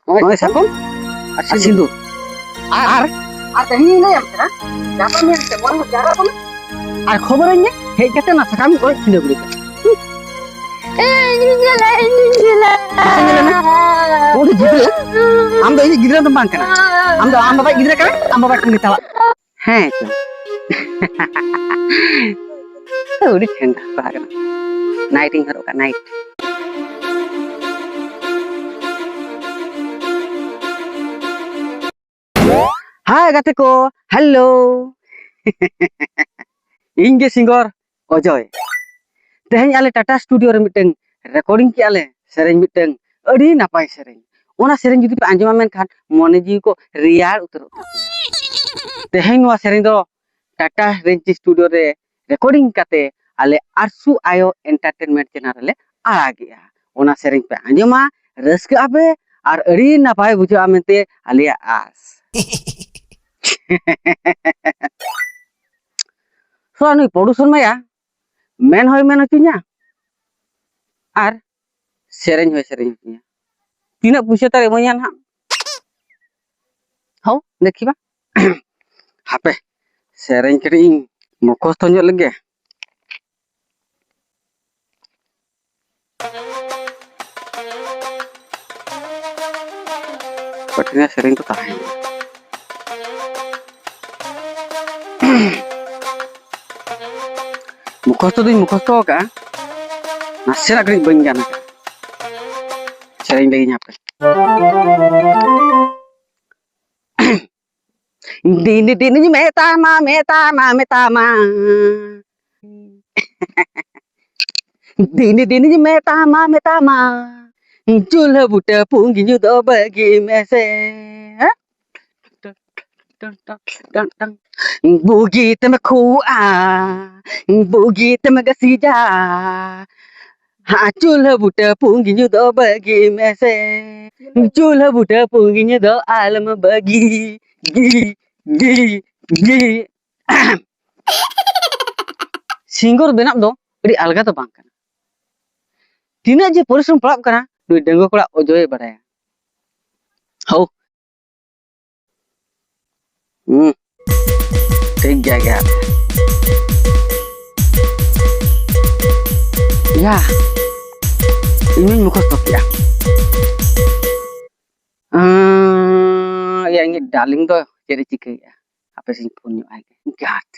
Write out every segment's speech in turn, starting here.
ᱱᱚᱜᱼᱚᱭ ᱥᱟᱠᱚᱢ ᱟᱨ ᱥᱤᱸᱫᱩᱨ ᱟᱨ ᱛᱮᱦᱮᱧ ᱞᱟᱹᱭᱟᱢ ᱠᱟᱱᱟ ᱜᱟᱯᱟ ᱢᱮᱭᱟᱝ ᱛᱮ ᱢᱚᱬᱮ ᱦᱚᱲ ᱡᱟᱣᱨᱟᱜ ᱵᱚᱱ ᱟᱨ ᱠᱷᱚᱵᱚᱨᱟᱹᱧ ᱢᱮ ᱦᱮᱡ ᱠᱟᱛᱮ ᱚᱱᱟ ᱥᱟᱠᱟᱢ ᱚᱲᱮᱡ ᱪᱷᱤᱸᱰᱟᱹ ᱜᱤᱰᱤ ᱠᱟᱜ ᱩᱱᱤ ᱜᱤᱫᱽᱨᱟᱹ ᱟᱢ ᱫᱚ ᱤᱧ ᱜᱤᱫᱽᱨᱟᱹ ᱫᱚ ᱵᱟᱝ ᱠᱟᱱᱟ ᱟᱢ ᱫᱚ ᱟᱢ ᱵᱟᱵᱟᱭ ᱜᱤᱫᱽᱨᱟᱹ ᱠᱟᱱᱟ ᱟᱢ ᱵᱟᱵᱟ ᱴᱷᱮᱱ ᱪᱟᱞᱟᱜ ᱦᱮᱸ ᱪᱚ ᱟᱹᱰᱤ ᱪᱮᱦᱨᱟ ᱠᱚᱲᱟ ᱠᱟᱱᱟ नाइट ᱤᱧ ᱦᱚᱨᱚᱜ ᱠᱟᱜ नाइट हाय गाते को हेलो ᱤᱧ ᱜᱮ ᱥᱤᱝᱜᱚᱨ অজয় तेहनी आले टाटा स्टूडियो रे मिटeng रेकॉर्डिंग के आले सेरेंज मिटeng अड़ी नापाय सेरेंज ओना सेरेंज जुदी पे आंजमा मेन खान मने जी को रियार उतरो तेहनी नुआ सेरेंज दो टाटा रेंज स्टूडियो रे रेकॉर्डिंग काते आले आरसु आयो एंटरटेनमेंट चैनल रे आड़ा गया ओना सेरेंज पे आंजमा रस्क आबे और अड़ी नापाय बुझा मेनते आलिया आस सोनी प्रोड्यूसर माया मेन होय मेन होचिया आर सेरेंज होय सेरेंज होचिया तीना पुइसा तार एमोनिया ना हाउ देखिबा हापे सेरेंज करी मुखस्त ᱧᱚᱜ लगे पटना सेरेंज तो ताहे मुखस्त का नासेना करी बन गाना सेरेंज लगी यहाँ पे दिन दिन मेता मा दिन दिन मेता मा चूल्हा बुटा पूंगी जो दो बगी में से बुगी तम खुआ बुगी तम गसीजा हाँ चूल्हा बुटा पूंगी जो दो बगी में से चूल्हा बुटा पूंगी जो दो आलम बगी गी गी गी सिंगर बेनाब दो अड़ी अलगा तो बांग कना तीना जे परिश्रम पड़ाब कना नुई डंगो कोड़ा अजय बड़ाया हौ ठीक गया या ini mukhos ya ya ini darling tuh jadi cike ya apa sih punya aja gat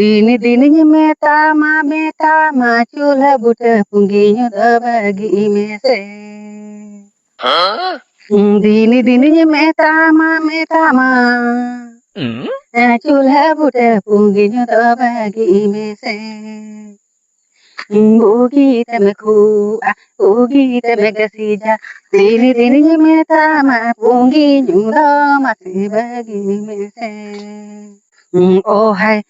दिन दिन मेता मा चूल्हा बुटा पुंगियो दबगी में से दिन दिन मेता मा चूल्हा बुटा पुंगियो दबगी में से बुगी तम खुआ बुगी तम गसीजा दिन दिन मेता मा पुंगियो दबगी में से ओ हाय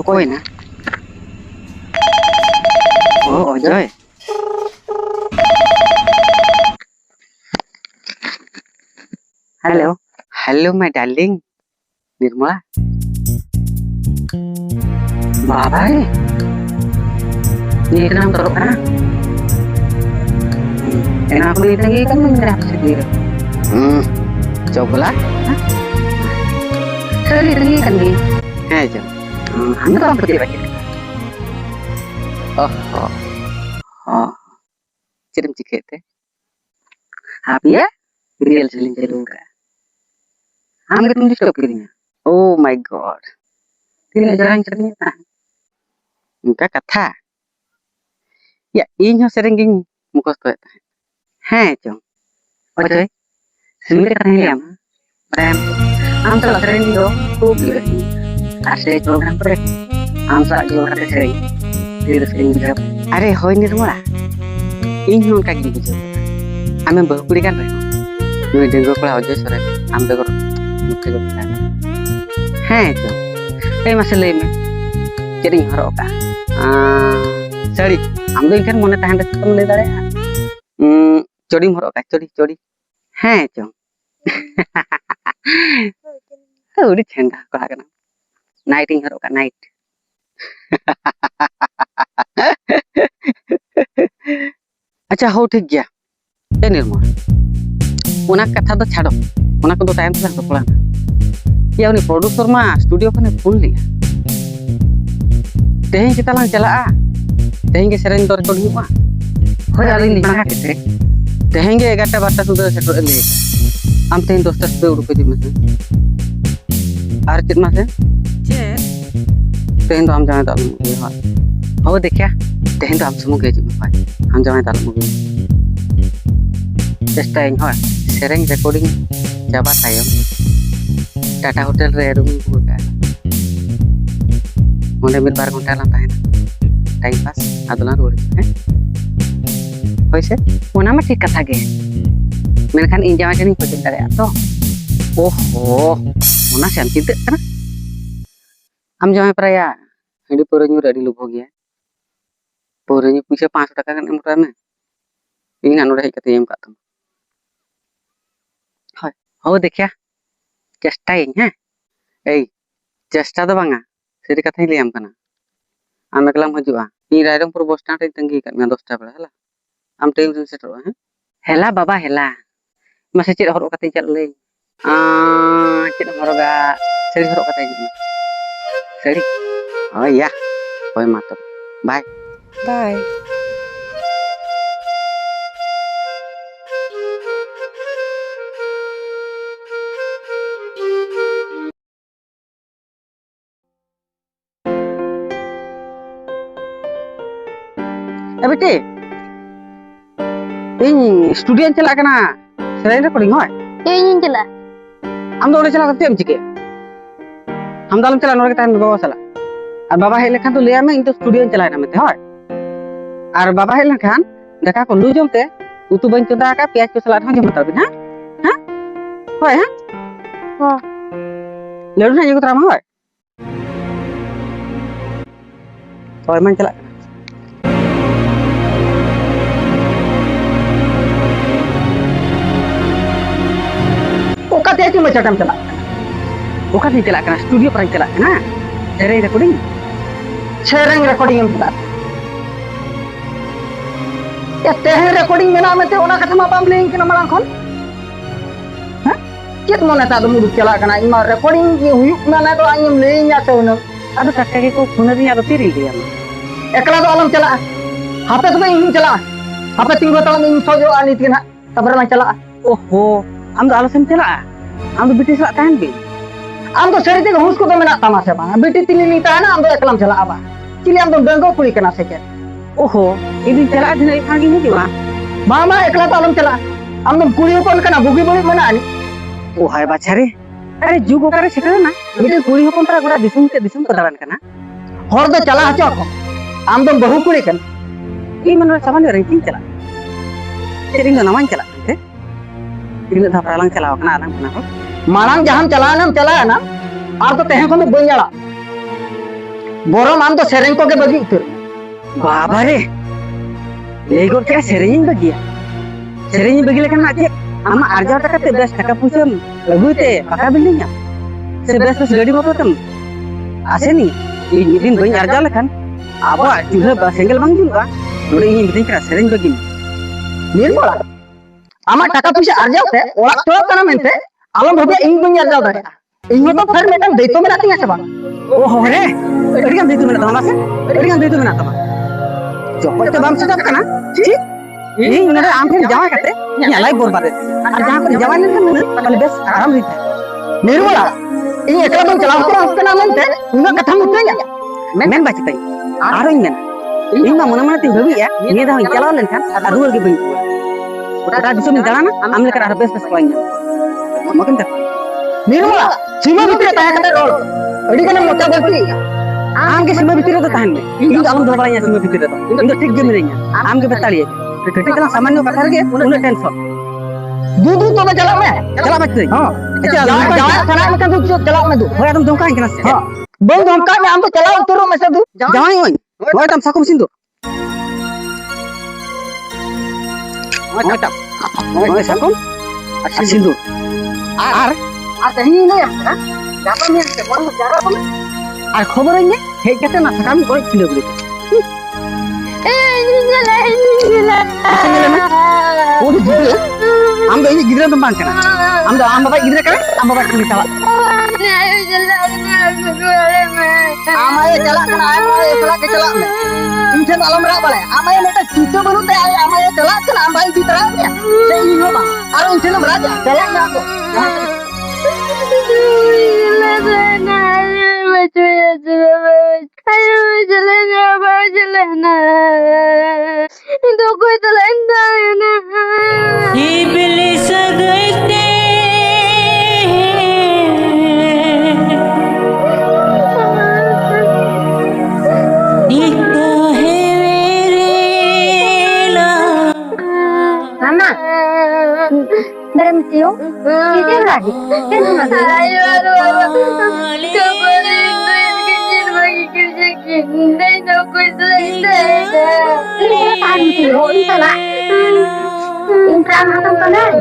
कोई ना ओ Ajay hello hello my darling Nirmala बाबा ini kenapa teruk kan? Enak aku lagi kan menyerap sendiri. Cobalah. Sendiri kan ni. Aja. Hanya tak berarti lagi. Oh. Cirim ciket eh. Apa ya? Real selling celuka. Hanya tu disturb kirinya. Oh my god. Tidak jarang cerita. Enggak kata. Ya, ini sering gini mukhos tuh. Heh, cong. Oke. Sini kan ya, Bram. Amsal sering do, tuh. Asli program pre. Amsal juga ada sering. Tidak sering jawab. Are, hoy Nirmala. Ini hon kaki gitu. Ame bahukuri kan, Rai. Nui dengo kala aja sore. Ambe kor. मुझे को बता है तो ए मासे ले में Charing हरो का सड़ी हम दो इनखान मने तहन तुम ले दाड़े चोड़ी हरो का चोड़ी है तो उड़ी ठंडा कड़ा कना नाइटिंग हरो का नाइट अच्छा हो ठीक गया ए निर्मल ओना कथा दो छाड़ो ओना को दो टाइम से तो पड़ा या उनी प्रोड्यूसर मा स्टूडियो खने फोन लिया तेहें के तलांग चला तेहें के सेरेन दो रिकॉर्ड हुआ होय आलिन लिखना केते तेहें के 11 सुधा सेटो ले आम तेहें 10 सुधा उडुक दी मसे आर चित मासे तेहें तो हम जाने दाल मुगे हा हो देखया तेहें तो हम सुमु के जिम पाई हम जाने दाल मुगे चेष्टा इन हो सेरेन रिकॉर्डिंग चाबा तायम टाटा होटल रे रूम बुका ओंडे मिद बार घंटा ला ताहेना टाइम पास आदला रोड है होइसे ओना मा ठीक कथा गे मेनखान इन जामा जनी खोज दाड़े तो ओहो ओना से हम चिंता कना हम जामा प्राया हंडी पुरो न्यू रेडी लुभो गया पुरो न्यू पीछे 500 टाका कन एम में इन नोडे हेज कते एम का तुम हाय हो देखया चेष्टा इन है ए चेष्टा दो बांगा सेरी कथा ही लेम कना आम एकलाम हजुआ इन रायरंगपुर बस स्टैंड रे तंगी कर मैं 10 टा बेला हला आम टाइम से सेटो है हेला बाबा हेला मासे चेद हरो कते चल ले चेद हरोगा सेरी हरो कते सेरी ओ या होय मा तो बाय बाय ए बेटे इन स्टूडियो चला कना सेरेन रिकॉर्डिंग होय इन चला हम दो चला करते हम चिके हम दालम चला नोरे टाइम बाबा चला और बाबा हेले खान तो ले आमे इन तो स्टूडियो चला ना मते होय और बाबा हेले खान देखा को लु जमते उतु बन चोदा का प्याज को सलाद हम जम तबिन हां हां होय हां हां लेडू ना ये तराम होय होय मन चला ओका ते चुम चटम चला ओका ते चला कना स्टूडियो पर चला ना सेरेन रिकॉर्डिंग एम चला या तेहे रिकॉर्डिंग मेना में ते ओना कथा मा बाम लेइन कना मालां खन हां केत मोने ता दो मुदु चला कना इमा रिकॉर्डिंग ये हुयुक मेना तो आइम लेइन या से उन अदो टक्का के को फुनरी आदो तिरी दिया एकला दो आलम चला हापे तो इन चला हापे तिंगो तला इन सोजो आनी तिना तबर मा चला ओहो हम आलो सेम चला हम बिटी सा ताहन बे हम तो सरी ते हुस को तो मेना तमा से बा बिटी तिनी नी ताना हम तो एकलाम चला आबा चिली हम तो डंगो कुड़ी कना से के ओहो इदी चला दिन खागी नहीं दिवा मामा एकला तो आलम चला हम तो कुड़ी होपन कना बुगी बड़ी मना आनी ओ हाय बाछारे अरे जुगो करे सेटा ना बिटी कुड़ी होपन तरा गोड़ा दिसुम को दाड़ान कना हर दो चला हचो को हम तो बहु कुड़ी कन ई मन सामान्य रेटिंग चला तेरिंग नामान चला इन धा प्रालांग चलाव कना आलांग कना हो मालांग जहां चला ना आर तो तेहे को बइयाला बोरम आम तो सेरेन को के बगी उतर बाबा रे लेगोर क्या सेरेन बगिया सेरेन बगी लेकिन आजे आम आरजा टका ते 10 टाका पुसम लगुते पका बिल्डिंग से 10 गाड़ी मोटर तम आसे नी इन दिन बई आरजा लेखन आबा चूल्हा सेंगल बांग जुलवा नोडे इन बिदिं करा सेरेन बगी निर्मला आमा टाका पैसा आरजाव ते ओळाक तो कना मेनते आलम भाबे इन बई आरजाव दाड़े इन तो फर मेटन दैतो मेना तिया से बा ओ हो रे एडिगान दैतो मेना तमा से एडिगान दैतो मेना तमा चोपट ते बाम सेटअप कना ठीक इन नरे आम फिर जावा कते या लाइव बोल बारे और जहां को जवान ने पहले बेस आराम रही निर्मला इन एकला बम चलाव तो कना मेनते उना कथा मुतया मेन बाचतई आरो इन इन मा मना मना ती भाबिया नि दा चलाव लेनखान आ रुअल के बई उड़ा दिसुम दाना आम लेकर आर बेस कोइना मकन तक निर्मला सीमा भितर ताया कते रोल अडी कने मोटा गलती आम के सीमा भितर तो ताहन इन आलम धरबाया सीमा भितर तो इन ठीक गे मिरेኛ आम के बतालिए टेकला सामान्य कथा गे उन टेंशन दूध तो मैं चला मैं चला बच्चे हाँ अच्छा जावा खाना में का दूध चला मैं दूध होय तुम धमकाएं केना से हाँ बंद धमका में हम तो चला उतरो में से दूध जावाई होय होय तुम साकुम सिंधु होय तुम होय साकुम अच्छा सिंधु আর आता ही नहीं आता जापा में से मन जारा को আর খবর হইনি হেই কেতে না থাকা আমি ওই ছিল বলি ওই দিদি আমরা এই গিদরা তো মানছে না আমরা বাবা গিদরা করে আমরা বাবা তুমি চালা आमाय चला कना आमाय चला के चला में इनसे आलम रा बले आमाय नेटा चीतो बनुते आमाय चला कना आमाय भी तरह में से इनो बा और उनसे न राजा चला ना को Mama, berhenti yuk. Tidur lagi. Tidur lagi. Ini tahan dulu, itu lah. Intan atau kanan?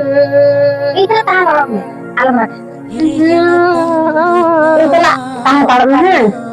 Itu tahan orangnya. Alamat. Itu lah, tahan orangnya.